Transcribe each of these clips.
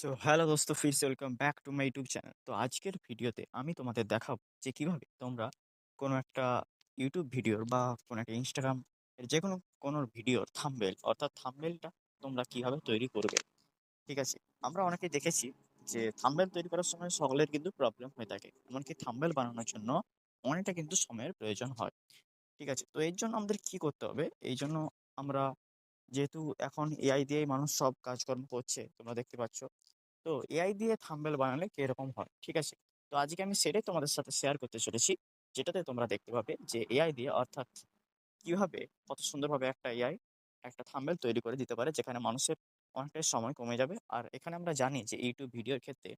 So hello দোস্ত, ফির সে welcome back to my YouTube channel. তো আজকের ভিডিওতে আমি তোমাদের দেখাবো যে কিভাবে তোমরা কোনো একটা ইউটিউব ভিডিওর বা কোনো একটা ইনস্টাগ্রাম এর যে কোনো ভিডিওর থাম্বনেল অর্থাৎ থাম্বনেলটা তোমরা কিভাবে তৈরি করবে। ঠিক আছে, আমরা অনেকেই দেখেছি যে থাম্বনেল তৈরি করার সময় সকলের কিন্তু প্রবলেম হয়ে থাকে, এমনকি থাম্বনেল বানানোর জন্য অনেকটা কিন্তু সময়ের প্রয়োজন হয়। ঠিক আছে, তো এর জন্য আমাদের কি করতে হবে? এই জন্য আমরা, যেহেতু এখন এআই দিয়েই মানুষ সব কাজকর্ম করছে, তোমরা দেখতে পাচ্ছ, তো এআই দিয়ে থাম্বনেল বানালে কিরকম হয়। ঠিক আছে, তো আজকে আমি সেটাই তোমাদের সাথে শেয়ার করতে চলেছি, যেটাতে তোমরা দেখতে পাবে যে এআই দিয়ে অর্থাৎ কিভাবে কত সুন্দরভাবে একটা এআই একটা থাম্বনেল তৈরি করে দিতে পারে, যেখানে মানুষের অনেকটাই সময় কমে যাবে। আর এখানে আমরা জানি যে ইউটিউব ভিডিওর ক্ষেত্রে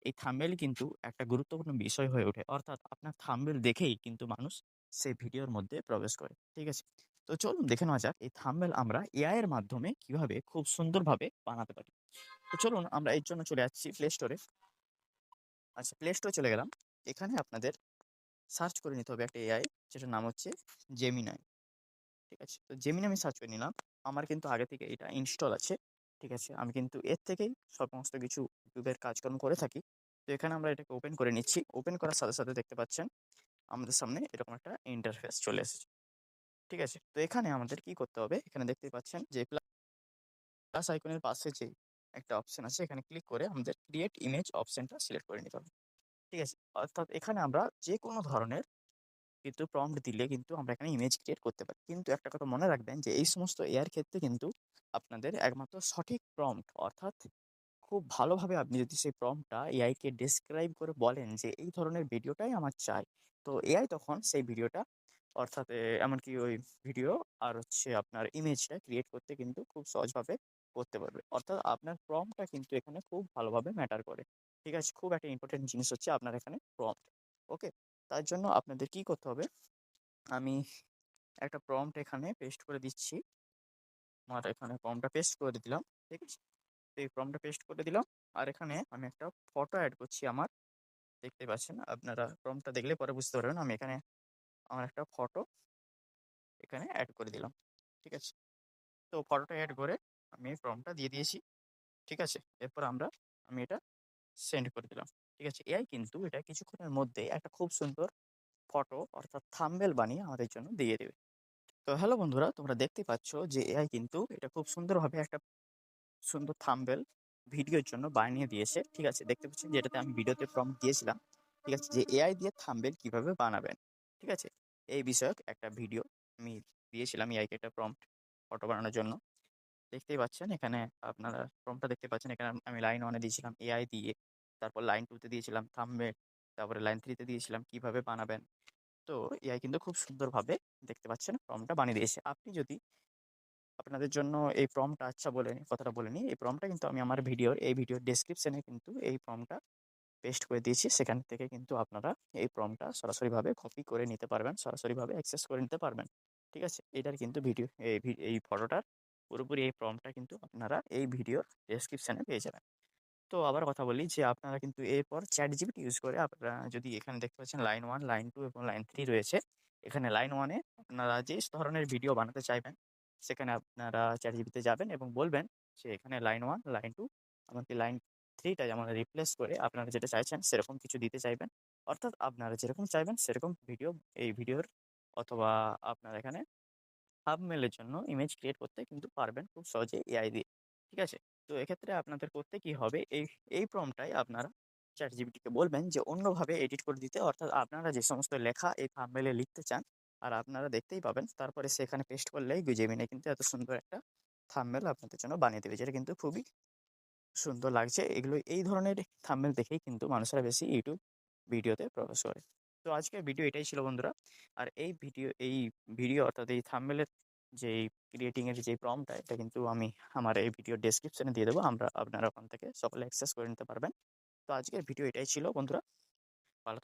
এই থাম্বনেল কিন্তু একটা গুরুত্বপূর্ণ বিষয় হয়ে ওঠে, অর্থাৎ আপনার থাম্বনেল দেখেই কিন্তু মানুষ সেই ভিডিওর মধ্যে প্রবেশ করে। ঠিক আছে, তো চলুন দেখে নেওয়া যাক এই থাম্বনেল আমরা এআই এর মাধ্যমে কিভাবে খুব সুন্দরভাবে বানাতে পারি। তো চলুন আমরা এর জন্য চলে যাচ্ছি প্লে স্টোরে। আচ্ছা, প্লে স্টোরে চলে গেলাম। এখানে আপনাদের সার্চ করে নিতে হবে একটা এআই, যেটার নাম হচ্ছে জেমিনাই। ঠিক আছে, তো জেমিনি আমি সার্চ করে নিলাম। আমার কিন্তু আগে থেকে এটা ইনস্টল আছে। ঠিক আছে, আমি কিন্তু এর থেকেই সমস্ত কিছু ইউটিউবের কাজকর্ম করে থাকি। তো এখানে আমরা এটাকে ওপেন করে নিচ্ছি। ওপেন করার সাথে সাথে দেখতে পাচ্ছেন আমাদের সামনে এরকম একটা ইন্টারফেস চলে এসেছে। ঠিক আছে, তো এখানে আমাদের কি করতে হবে? এখানে দেখতে পাচ্ছেন যে প্লাস আইকনের পাশে যে একটা অপশন আছে, এখানে ক্লিক করে আমাদের ক্রিয়েট ইমেজ অপশনটা সিলেক্ট করে নিতে হবে। ঠিক আছে, অর্থাৎ এখানে আমরা যে কোনো ধরনের কিন্তু প্রম্পট দিলে কিন্তু আমরা এখানে ইমেজ ক্রিয়েট করতে পারি। কিন্তু একটা কথা মনে রাখবেন যে এই সমস্ত এআই ক্ষেত্রে কিন্তু আপনাদের একমাত্র সঠিক প্রম্পট, অর্থাৎ খুব ভালোভাবে আপনি যদি সেই প্রম্পটটা এআই কে ডেসক্রাইব করে বলেন যে এই ধরনের ভিডিওটাই আমার চাই, তো এআই তখন সেই ভিডিওটা, অর্থাৎ এমনকি ওই ভিডিও আর হচ্ছে আপনার ইমেজটা ক্রিয়েট করতে কিন্তু খুব সহজভাবে করতে পারবে। অর্থাৎ আপনার প্রম্পটটা কিন্তু এখানে খুব ভালোভাবে ম্যাটার করে। ঠিক আছে, খুব একটা ইম্পর্টেন্ট জিনিস হচ্ছে আপনার এখানে প্রম্পট। ওকে, তার জন্য আপনাদের কি করতে হবে? আমি একটা প্রম্পট এখানে পেস্ট করে দিচ্ছি। আমার এখানে প্রম্পটটা পেস্ট করে দিলাম। ঠিক আছে, তো এই প্রম্পটটা পেস্ট করে দিলাম। আর এখানে আমি একটা ফটো অ্যাড করছি আমার। দেখতে পাচ্ছেন, আপনারা প্রম্পটটা দেখলে পরে বুঝতে পারবেন। আমি এখানে আমার একটা ফটো এখানে অ্যাড করে দিলাম। ঠিক আছে, তো ফটোটা অ্যাড করে আমি প্রম্পটটা দিয়ে দিয়েছি। ঠিক আছে, এরপর আমি এটা সেন্ড করে দিলাম। ঠিক আছে, এআই কিন্তু এটা কিছুক্ষণের মধ্যে একটা খুব সুন্দর ফটো অর্থাৎ থাম্বনেল বানিয়ে আমাদের জন্য দিয়ে দেবে। তো হ্যালো বন্ধুরা, তোমরা দেখতে পাচ্ছ যে এআই কিন্তু এটা খুব সুন্দরভাবে একটা সুন্দর থাম্বনেল ভিডিওর জন্য বানিয়ে দিয়েছে। ঠিক আছে, দেখতে পাচ্ছেন যেটাতে আমি ভিডিওতে প্রম্পট দিয়েছিলাম। ঠিক আছে, যে এআই দিয়ে থাম্বনেল কিভাবে বানাবেন। ঠিক আছে, এই বিষয়ক একটা ভিডিও আমি দিয়েছিলাম এআইকে একটা প্রম্পট ফটো বানানোর জন্য। দেখতেই পাচ্ছেন এখানে, আপনারা প্রম্পটটা দেখতে পাচ্ছেন। এখানে আমি লাইন 1 এ দিয়েছিলাম এআই দিয়ে, তারপর লাইন 2 তে দিয়েছিলাম থাম্বনেল, তারপরে লাইন 3 তে দিয়েছিলাম কিভাবে বানাবেন। তো এআই কিন্তু খুব সুন্দরভাবে দেখতে পাচ্ছেন প্রম্পটটা বানিয়ে দিয়েছে। আপনি যদি আপনাদের জন্য এই প্রম্পটটা আচ্ছা বলে কথাটা বলে নিই, এই প্রম্পটটা কিন্তু আমি আমার ভিডিওর ডেসক্রিপশনে কিন্তু এই প্রম্পটটা পেস্ট করে দিয়েছি। সেখান থেকে কিন্তু আপনারা এই প্রম্পটটা সরাসরিভাবে কপি করে নিতে পারবেন, সরাসরিভাবে অ্যাক্সেস করে নিতে পারবেন। ঠিক আছে, এটার কিন্তু এই ফটোটার পুরোপুরি এই প্রম্পটটা কিন্তু আপনারা এই ভিডিওর ডেসক্রিপশনে পেয়ে যাবেন। তো আবার কথা বলি যে আপনারা কিন্তু এরপর ChatGPT ইউজ করে আপনারা যদি, এখানে দেখতে পাচ্ছেন লাইন 1, লাইন 2 এবং লাইন 3 রয়েছে। এখানে লাইন 1 এ আপনারা যে ধরনের ভিডিও বানাতে চাইবেন, সেখানে আপনারা ChatGPT তে যাবেন এবং বলবেন যে এখানে লাইন 1, লাইন 2 এমনকি লাইন 3 টা যেমন রিপ্লেস করে আপনারা যেটা চাইছেন সেরকম কিছু দিতে চাইবেন। অর্থাৎ আপনারা যেরকম চাইবেন সেরকম ভিডিও, এই ভিডিওর অথবা আপনার এখানে থাম্বনেইলের জন্য ইমেজ ক্রিয়েট করতে কিন্তু পারবেন খুব সহজে এআই দিয়ে। ঠিক আছে? তো এক্ষেত্রে আপনাদের করতে কি হবে? এই প্রম্পটটাই আপনারা ChatGPT কে বলবেন যে অন্যভাবে এডিট করে দিতে। অর্থাৎ আপনারা যে সমস্ত লেখা এই থাম্বনেইলে লিখতে চান, আর আপনারা দেখতেই পাবেন। তারপরে সেখানে পেস্ট করলেই Gemini কিন্তু এত সুন্দর একটা থাম্বনেইল আপনাদের জন্য বানিয়ে দেবে। যেটা কিন্তু খুবই সুন্দর লাগছে। এই ধরনের থাম্বনেইল দেখেই কিন্তু মানুষেরা বেশি YouTube ভিডিওতে প্রবেশ করে। তো আজকের ভিডিও এটাই ছিল বন্ধুরা। আর এই ভিডিও অর্থাৎ এই থাম্বনেইলের যেই ক্রিয়েটিং এর যে প্রম্পটটা, এটা কিন্তু আমি আমার এই ভিডিও ডেসক্রিপশনে দিয়ে দেবো। আপনারা ওখান থেকে সকলে অ্যাক্সেস করে নিতে পারবেন। তো আজকের ভিডিও এটাই ছিল বন্ধুরা। ভালো থাকবেন।